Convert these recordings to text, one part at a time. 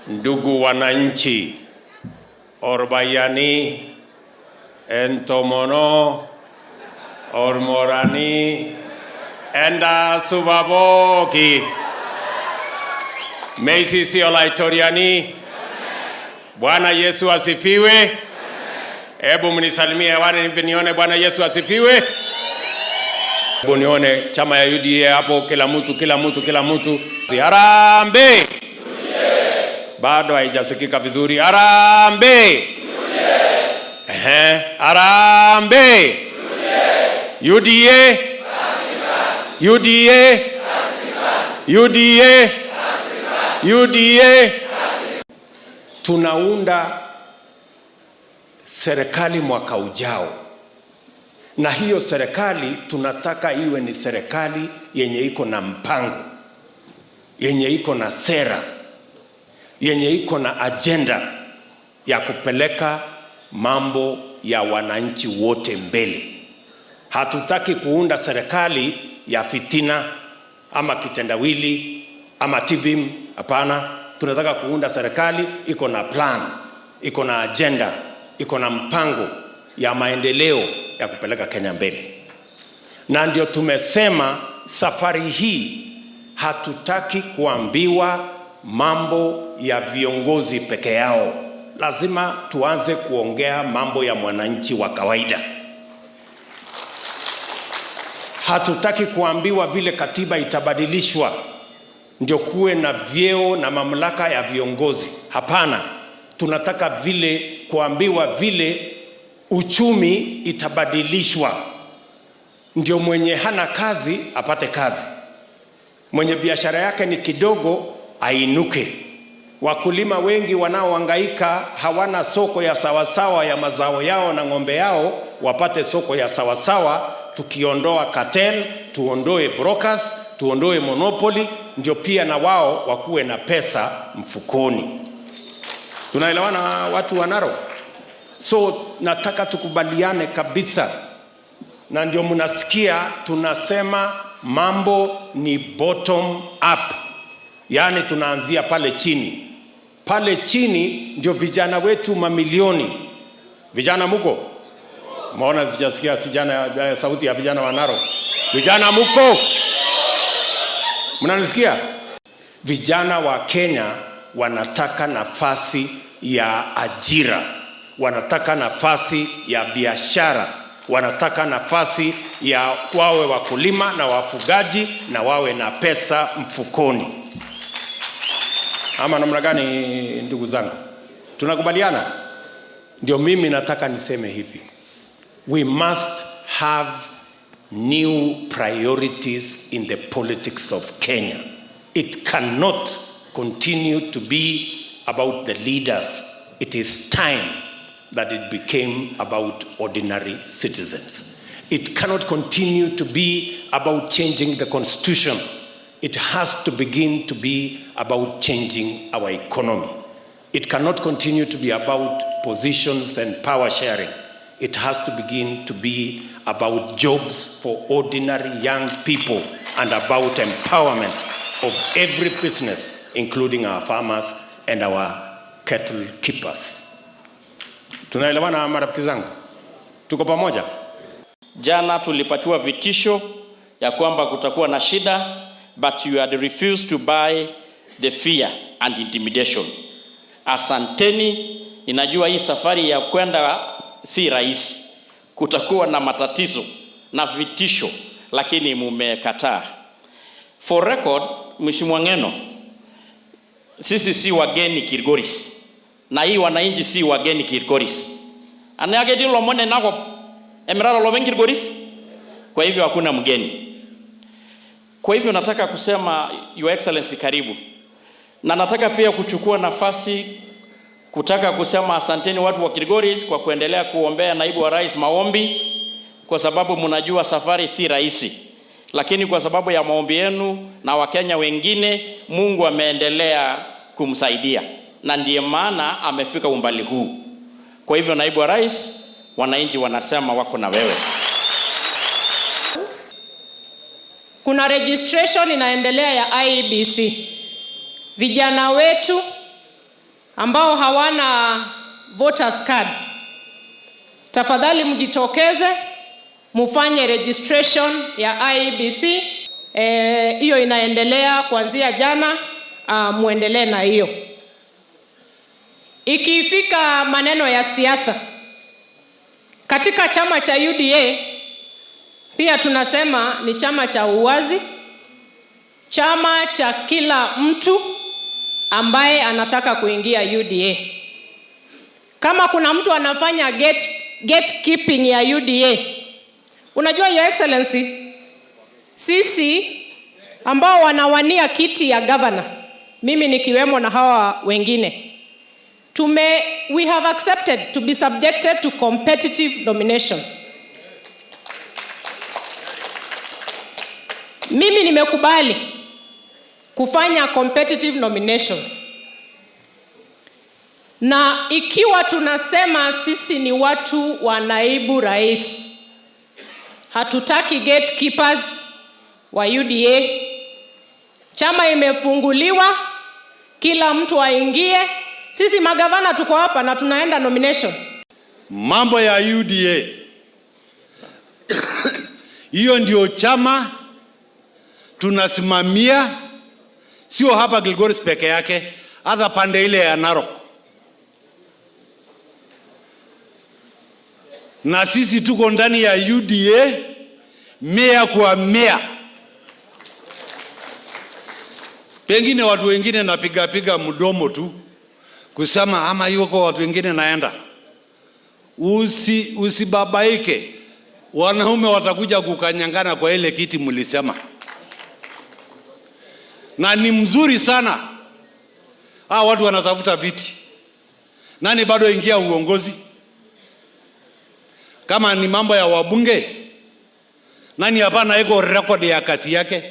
Ndugu wananchi, Orbayani, Entomono, Ormorani, Enda Subaboki, Meisisi Olaitoriani, Bwana Yesu asifiwe. Hebu mnisalimie hewani nione Bwana Yesu asifiwe. Hebu nione chama ya UDA hapo, kila mtu. Harambee! Bado haijasikika vizuri. Harambee! Harambee! UDA. Tunaunda serikali mwaka ujao, na hiyo serikali tunataka iwe ni serikali yenye iko na mpango, yenye iko na sera, yenye iko na agenda ya kupeleka mambo ya wananchi wote mbele. Hatutaki kuunda serikali ya fitina ama kitendawili ama tibim. Hapana, tunataka kuunda serikali iko na plan, iko na agenda, iko na mpango ya maendeleo ya kupeleka Kenya mbele. Na ndio tumesema safari hii hatutaki kuambiwa mambo ya viongozi peke yao. Lazima tuanze kuongea mambo ya mwananchi wa kawaida. Hatutaki kuambiwa vile katiba itabadilishwa ndio kuwe na vyeo na mamlaka ya viongozi. Hapana, tunataka vile kuambiwa vile uchumi itabadilishwa ndio mwenye hana kazi apate kazi, mwenye biashara yake ni kidogo ainuke. Wakulima wengi wanaohangaika hawana soko ya sawasawa ya mazao yao na ng'ombe yao wapate soko ya sawasawa. Tukiondoa cartel, tuondoe brokers, tuondoe monopoly, ndio pia na wao wakuwe na pesa mfukoni. Tunaelewana watu wa Narok? So nataka tukubaliane kabisa, na ndio mnasikia tunasema mambo ni bottom up. Yaani tunaanzia pale chini. Pale chini ndio vijana wetu mamilioni. Vijana muko? Maona sijasikia vijana, sauti ya vijana wa Narok. Vijana muko? Mnanisikia? Vijana wa Kenya wanataka nafasi ya ajira, wanataka nafasi ya biashara, wanataka nafasi ya wawe wakulima na wafugaji na wawe na pesa mfukoni. Ama namna gani ndugu zangu? Tunakubaliana? Ndio mimi nataka niseme hivi. We must have new priorities in the politics of Kenya. It cannot continue to be about the leaders. It is time that it became about ordinary citizens. It cannot continue to be about changing the constitution. It has to begin to be about changing our economy. It cannot continue to be about positions and power sharing. It has to begin to be about jobs for ordinary young people and about empowerment of every business, including our farmers and our cattle keepers. Tunaelewana marafiki zangu? Tuko pamoja? Jana tulipatiwa vitisho ya kwamba kutakuwa na shida, but you had refused to buy the fear and intimidation. Asanteni, inajua hii safari ya kwenda si rahisi. Kutakuwa na matatizo na vitisho, lakini mumekataa. For record, Mheshimiwa Ng'eno, sisi si wageni Kilgoris. Na hii wananchi si wageni Kilgoris. Anayake dilo mwene nako emirara lo wengi Kilgoris. Kwa hivyo hakuna mgeni. Kwa hivyo nataka kusema Your Excellency karibu. Na nataka pia kuchukua nafasi kutaka kusema asanteni watu wa Kilgoris kwa kuendelea kuombea naibu wa rais maombi, kwa sababu mnajua safari si rahisi. Lakini kwa sababu ya maombi yenu na Wakenya wengine, Mungu ameendelea kumsaidia. Na ndiye maana amefika umbali huu. Kwa hivyo naibu wa rais, wananchi wanasema wako na wewe. Kuna registration inaendelea ya IEBC. Vijana wetu ambao hawana voters cards, tafadhali mjitokeze mufanye registration ya IEBC. Hiyo inaendelea kuanzia jana, muendelee na hiyo. Ikifika maneno ya siasa, katika chama cha UDA pia tunasema ni chama cha uwazi, chama cha kila mtu ambaye anataka kuingia UDA. Kama kuna mtu anafanya gatekeeping ya UDA, unajua Your Excellency, sisi ambao wanawania kiti ya governor, mimi nikiwemo na hawa wengine, we have accepted to be subjected to competitive nominations. Mimi nimekubali kufanya competitive nominations. Na ikiwa tunasema sisi ni watu wa naibu rais, hatutaki gatekeepers wa UDA. Chama imefunguliwa, kila mtu aingie. Sisi magavana tuko hapa na tunaenda nominations. Mambo ya UDA hiyo ndio chama tunasimamia, sio hapa Kilgoris peke yake, hata pande ile ya Narok. Na sisi tuko ndani ya UDA mea kwa mea. Pengine watu wengine napiga mdomo tu kusema ama hiyo kwa watu wengine naenda. Usibabaike. Wanaume watakuja kukanyangana kwa ile kiti mlisema. Na ni mzuri sana. Watu wanatafuta viti. Nani bado ingia uongozi? Kama ni mambo ya wabunge, nani hapana iko record ya kazi yake?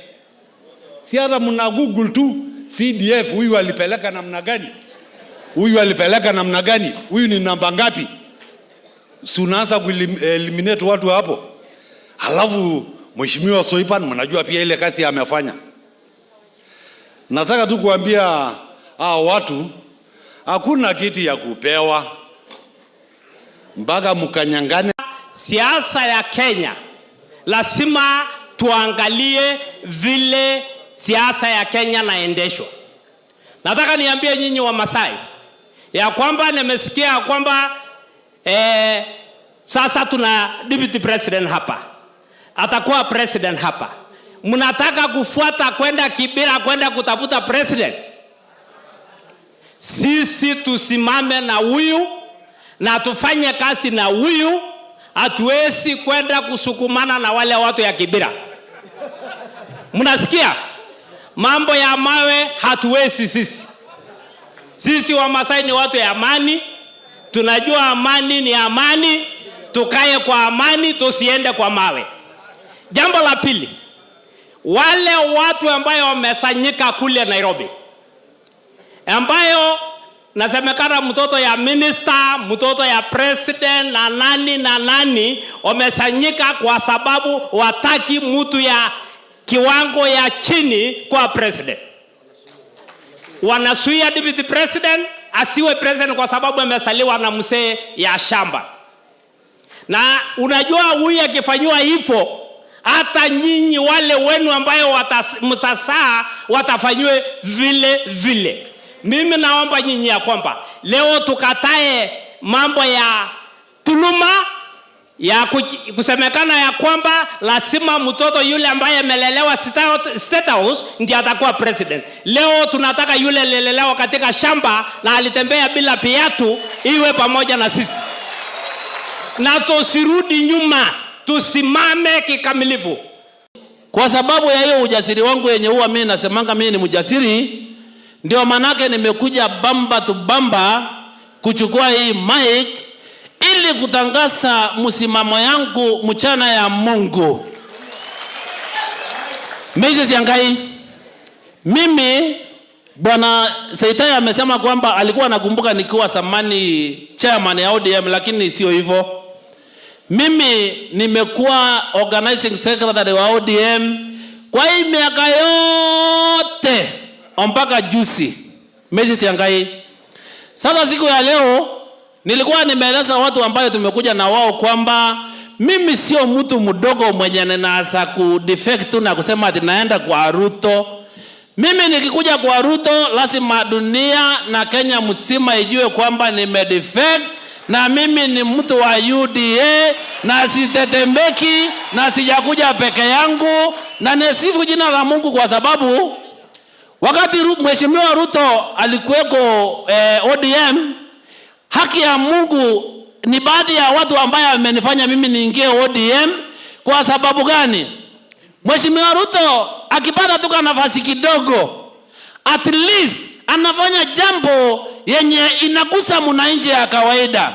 Si hata mna Google tu CDF, huyu alipeleka namna gani? Huyu alipeleka namna gani? Huyu ni namba ngapi? Si unaanza kueliminate watu hapo. Halafu Mheshimiwa Soipan, mnajua pia ile kazi amefanya. Nataka tu kuambia watu, hakuna kiti ya kupewa mpaka mkanyangane. Siasa ya Kenya lazima tuangalie vile siasa ya Kenya naendeshwa. Nataka niambie nyinyi wa Masai ya kwamba nimesikia kwamba sasa tuna deputy president hapa, atakuwa president hapa. Mnataka kufuata kwenda Kibera kwenda kutafuta president? Sisi tusimame na huyu na tufanye kazi na huyu. Hatuwezi kwenda kusukumana na wale watu ya Kibera. Mnasikia? Mambo ya mawe hatuwezi sisi. Sisi wa Masai ni watu ya amani. Tunajua amani ni amani. Tukae kwa amani, tusiende kwa mawe. Jambo la pili, wale watu ambayo wamesanyika kule Nairobi, ambayo nasemekana mtoto ya minister, mtoto ya president na nani wamesanyika kwa sababu wataki mtu ya kiwango ya chini kwa president. Wanasuia deputy president asiwe president kwa sababu amesaliwa na mzee ya shamba. Na unajua huyu akifanywa hivyo, hata nyinyi wale wenu ambayo mtasaa watafanywe vile vile. Mimi naomba nyinyi ya kwamba leo tukatae mambo ya tuluma ya kusemekana ya kwamba lazima mtoto yule ambaye amelelewa State House ndiye atakuwa president. Leo tunataka yule lelelewa katika shamba na alitembea bila viatu iwe pamoja na sisi. Na tusirudi nyuma, tusimame kikamilifu. Kwa sababu ya hiyo ujasiri wangu yenye huwa mimi nasemanga mimi ni mjasiri, ndio manake nimekuja bamba tu bamba kuchukua hii mic ili kutangaza msimamo yangu mchana ya Mungu. Moses Yangai, mimi Bwana Saitai amesema kwamba alikuwa anakumbuka nikiwa zamani chairman ya ODM, lakini sio hivyo. Mimi nimekuwa organizing secretary wa ODM kwa hii miaka yote mpaka juzi. Moses Yangai, Sasa siku ya leo nilikuwa nimeeleza watu ambayo tumekuja na wao kwamba mimi sio mtu mdogo mwenye ninaanza kudefect tu na kusema ati naenda kwa Ruto. Mimi nikikuja kwa Ruto lazima dunia na Kenya mzima ijue kwamba nimedefect, na mimi ni mtu wa UDA na sitetemeki na sijakuja peke yangu, na nesifu jina la Mungu kwa sababu wakati Mheshimiwa Ruto alikuweko ODM, haki ya Mungu ni baadhi ya watu ambaye amenifanya mimi niingie ODM. Kwa sababu gani? Mheshimiwa Ruto akipata tuka nafasi kidogo, at least anafanya jambo yenye inagusa mwananchi ya kawaida.